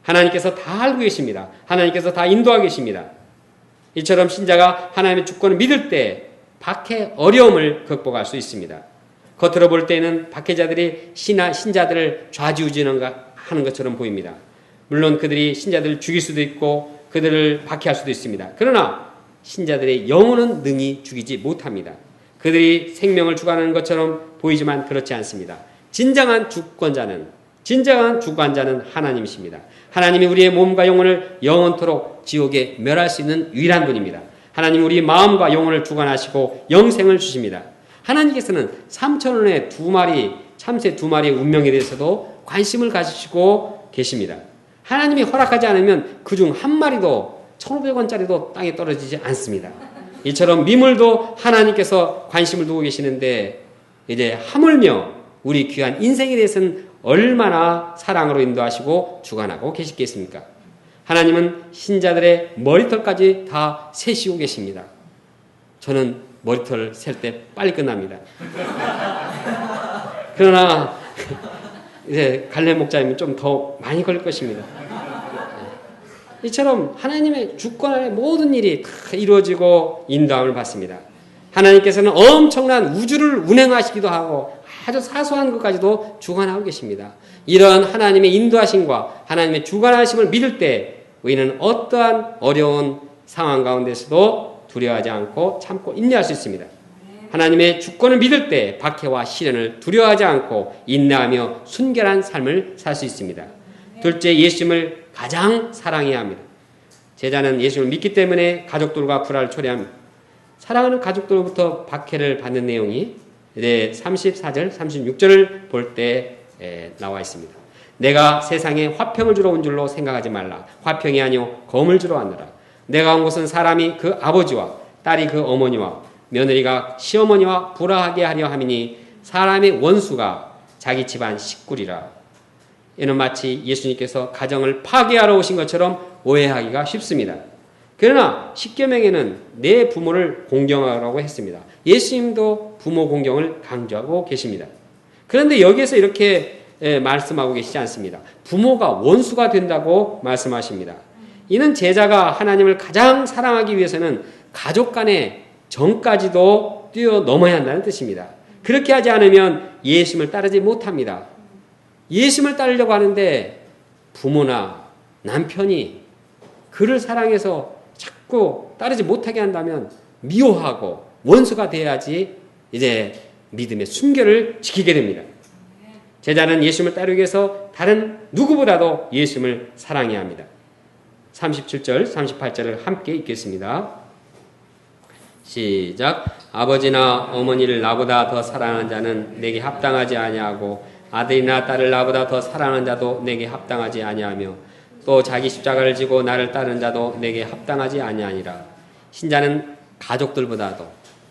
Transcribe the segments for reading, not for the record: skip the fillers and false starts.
하나님께서 다 알고 계십니다. 하나님께서 다 인도하고 계십니다. 이처럼 신자가 하나님의 주권을 믿을 때 박해 어려움을 극복할 수 있습니다. 겉으로 볼 때는 박해자들이 신자들을 좌지우지하는 것처럼 보입니다. 물론 그들이 신자들을 죽일 수도 있고 그들을 박해할 수도 있습니다. 그러나 신자들의 영혼은 능히 죽이지 못합니다. 그들이 생명을 주관하는 것처럼 보이지만 그렇지 않습니다. 진정한 주관자는 하나님이십니다. 하나님이 우리의 몸과 영혼을 영원토록 지옥에 멸할 수 있는 유일한 분입니다. 하나님 우리 마음과 영혼을 주관하시고 영생을 주십니다. 하나님께서는 3,000원의 참새 2마리의 운명에 대해서도 관심을 가지시고 계십니다. 하나님이 허락하지 않으면 그중 한 마리도 1,500원짜리도 땅에 떨어지지 않습니다. 이처럼 미물도 하나님께서 관심을 두고 계시는데 이제 하물며 우리 귀한 인생에 대해서는 얼마나 사랑으로 인도하시고 주관하고 계시겠습니까? 하나님은 신자들의 머리털까지 다 세시고 계십니다. 저는 머리털 셀 때 빨리 끝납니다. 그러나 이제 갈래 목자님은 좀 더 많이 걸릴 것입니다. 이처럼 하나님의 주권 안에 모든 일이 다 이루어지고 인도함을 받습니다. 하나님께서는 엄청난 우주를 운행하시기도 하고 아주 사소한 것까지도 주관하고 계십니다. 이러한 하나님의 인도하심과 하나님의 주관하심을 믿을 때 우리는 어떠한 어려운 상황 가운데서도 두려워하지 않고 참고 인내할 수 있습니다. 하나님의 주권을 믿을 때 박해와 시련을 두려워하지 않고 인내하며 순결한 삶을 살 수 있습니다. 둘째, 예수님을 가장 사랑해야 합니다. 제자는 예수님을 믿기 때문에 가족들과 불화를 초래합니다. 사랑하는 가족들로부터 박해를 받는 내용이 34절, 36절을 볼 때 나와 있습니다. 내가 세상에 화평을 주러 온 줄로 생각하지 말라. 화평이 아니요 검을 주러 왔노라. 내가 온 곳은 사람이 그 아버지와 딸이 그 어머니와 며느리가 시어머니와 불화하게 하려 함이니 사람의 원수가 자기 집안 식구리라. 이는 마치 예수님께서 가정을 파괴하러 오신 것처럼 오해하기가 쉽습니다. 그러나 십계명에는 내 부모를 공경하라고 했습니다. 예수님도 부모 공경을 강조하고 계십니다. 그런데 여기에서 이렇게 말씀하고 계시지 않습니다. 부모가 원수가 된다고 말씀하십니다. 이는 제자가 하나님을 가장 사랑하기 위해서는 가족 간의 정까지도 뛰어넘어야 한다는 뜻입니다. 그렇게 하지 않으면 예수님을 따르지 못합니다. 예수님을 따르려고 하는데 부모나 남편이 그를 사랑해서 자꾸 따르지 못하게 한다면 미워하고 원수가 돼야지 이제 믿음의 순결을 지키게 됩니다. 제자는 예수님을 따르기 위해서 다른 누구보다도 예수님을 사랑해야 합니다. 37절, 38절을 함께 읽겠습니다. 시작. 아버지나 어머니를 나보다 더 사랑하는 자는 내게 합당하지 아니하고 아들이나 딸을 나보다 더 사랑하는 자도 내게 합당하지 아니하며 또 자기 십자가를 지고 나를 따르는 자도 내게 합당하지 아니하니라. 신자는 가족들보다도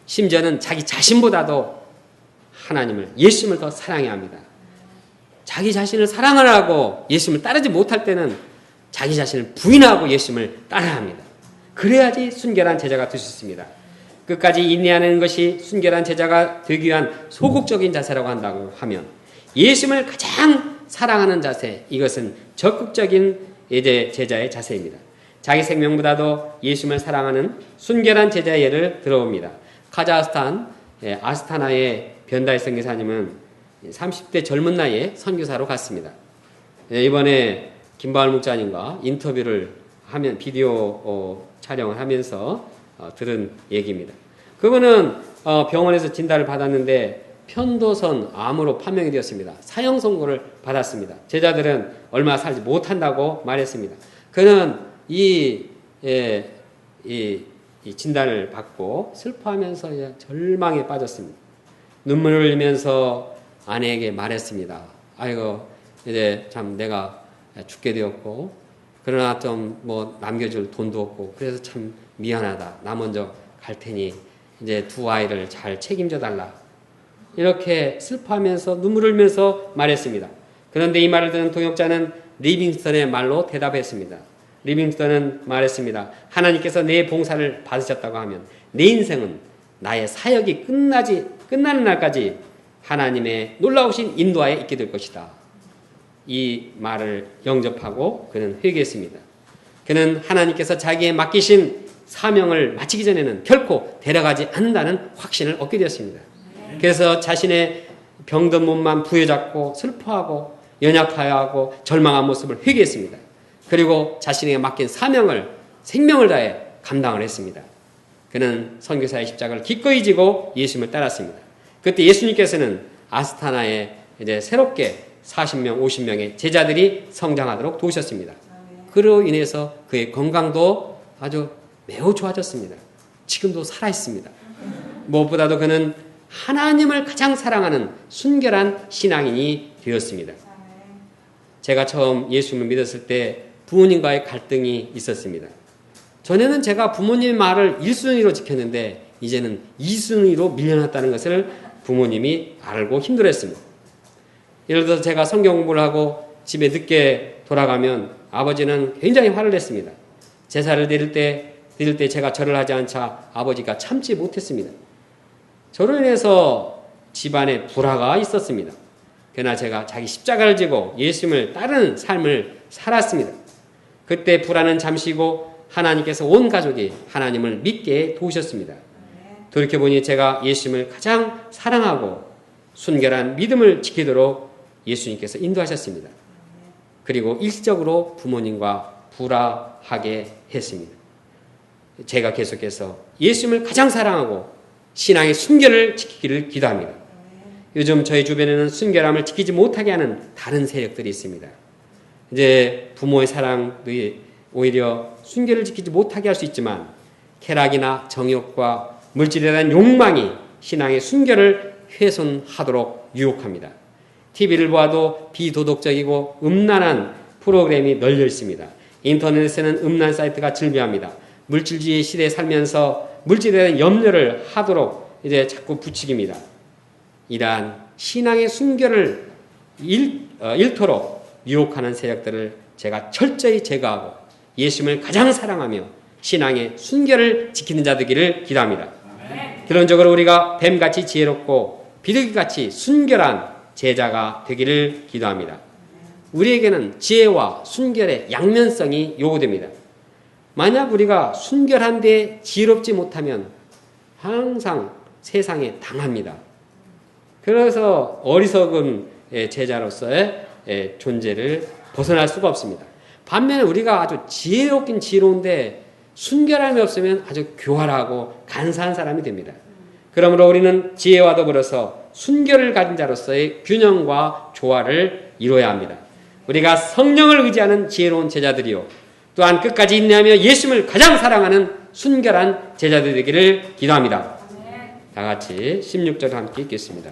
심지어는 자기 자신보다도 하나님을 예수님을 더 사랑해야 합니다. 자기 자신을 사랑하라고 예수님을 따르지 못할 때는 자기 자신을 부인하고 예수님을 따라야 합니다. 그래야지 순결한 제자가 될 수 있습니다. 끝까지 인내하는 것이 순결한 제자가 되기 위한 소극적인 자세라고 한다고 하면 예수님을 가장 사랑하는 자세, 이것은 적극적인 제자의 자세입니다. 자기 생명보다도 예수님을 사랑하는 순결한 제자의 예를 들어봅니다. 카자흐스탄 아스타나의 변다이 선교사님은 30대 젊은 나이에 선교사로 갔습니다. 이번에 김바울 목사님과 인터뷰를 하면 비디오 촬영을 하면서 들은 얘기입니다. 그분은 병원에서 진단을 받았는데 편도선 암으로 판명이 되었습니다. 사형 선고를 받았습니다. 제자들은 얼마 살지 못한다고 말했습니다. 그는 이 진단을 받고 슬퍼하면서 절망에 빠졌습니다. 눈물을 흘리면서 아내에게 말했습니다. 아이고, 이제 참 내가 죽게 되었고, 그러나 좀 남겨줄 돈도 없고, 그래서 참 미안하다. 나 먼저 갈 테니 이제 두 아이를 잘 책임져 달라. 이렇게 슬퍼하면서 눈물을 흘리면서 말했습니다. 그런데 이 말을 듣는 통역자는 리빙스턴의 말로 대답했습니다. 리빙스턴은 말했습니다. 하나님께서 내 봉사를 받으셨다고 하면 내 인생은 나의 사역이 끝나는 날까지 하나님의 놀라우신 인도하에 있게 될 것이다. 이 말을 영접하고 그는 회개했습니다. 그는 하나님께서 자기에 맡기신 사명을 마치기 전에는 결코 데려가지 않는다는 확신을 얻게 되었습니다. 그래서 자신의 병든 몸만 부여잡고 슬퍼하고 연약하여하고 절망한 모습을 회개했습니다. 그리고 자신에게 맡긴 사명을 생명을 다해 감당을 했습니다. 그는 선교사의 십자가를 기꺼이 지고 예수님을 따랐습니다. 그때 예수님께서는 아스타나에 이제 새롭게 40명, 50명의 제자들이 성장하도록 도우셨습니다. 그로 인해서 그의 건강도 아주 매우 좋아졌습니다. 지금도 살아있습니다. 무엇보다도 그는 하나님을 가장 사랑하는 순결한 신앙인이 되었습니다. 제가 처음 예수님을 믿었을 때 부모님과의 갈등이 있었습니다. 전에는 제가 부모님의 말을 1순위로 지켰는데 이제는 2순위로 밀려났다는 것을 부모님이 알고 힘들어했습니다. 예를 들어서 제가 성경 공부를 하고 집에 늦게 돌아가면 아버지는 굉장히 화를 냈습니다. 제사를 드릴 때 제가 절을 하지 않자 아버지가 참지 못했습니다. 저로 인해서 집안에 불화가 있었습니다. 그러나 제가 자기 십자가를 지고 예수님을 따르는 삶을 살았습니다. 그때 불화는 잠시고 하나님께서 온 가족이 하나님을 믿게 도우셨습니다. 돌이켜보니 제가 예수님을 가장 사랑하고 순결한 믿음을 지키도록 예수님께서 인도하셨습니다. 그리고 일시적으로 부모님과 불화하게 했습니다. 제가 계속해서 예수님을 가장 사랑하고 신앙의 순결을 지키기를 기도합니다. 요즘 저희 주변에는 순결함을 지키지 못하게 하는 다른 세력들이 있습니다. 이제 부모의 사랑이 오히려 순결을 지키지 못하게 할 수 있지만 쾌락이나 정욕과 물질에 대한 욕망이 신앙의 순결을 훼손하도록 유혹합니다. TV를 보아도 비도덕적이고 음란한 프로그램이 널려 있습니다. 인터넷에는 음란 사이트가 즐비합니다. 물질주의 시대에 살면서 물질에 대한 염려를 하도록 이제 자꾸 부추깁니다. 이러한 신앙의 순결을 잃도록 유혹하는 세력들을 제가 철저히 제거하고 예수님을 가장 사랑하며 신앙의 순결을 지키는 자 되기를 기도합니다. 결론적으로 우리가 뱀같이 지혜롭고 비둘기같이 순결한 제자가 되기를 기도합니다. 우리에게는 지혜와 순결의 양면성이 요구됩니다. 만약 우리가 순결한데 지혜롭지 못하면 항상 세상에 당합니다. 그래서 어리석은 제자로서의 존재를 벗어날 수가 없습니다. 반면에 우리가 아주 지혜롭긴 지혜로운데 순결함이 없으면 아주 교활하고 간사한 사람이 됩니다. 그러므로 우리는 지혜와 더불어서 순결을 가진 자로서의 균형과 조화를 이루어야 합니다. 우리가 성령을 의지하는 지혜로운 제자들이요 또한 끝까지 인내하며 예수님을 가장 사랑하는 순결한 제자들 되기를 기도합니다. 다 같이 16절 함께 읽겠습니다.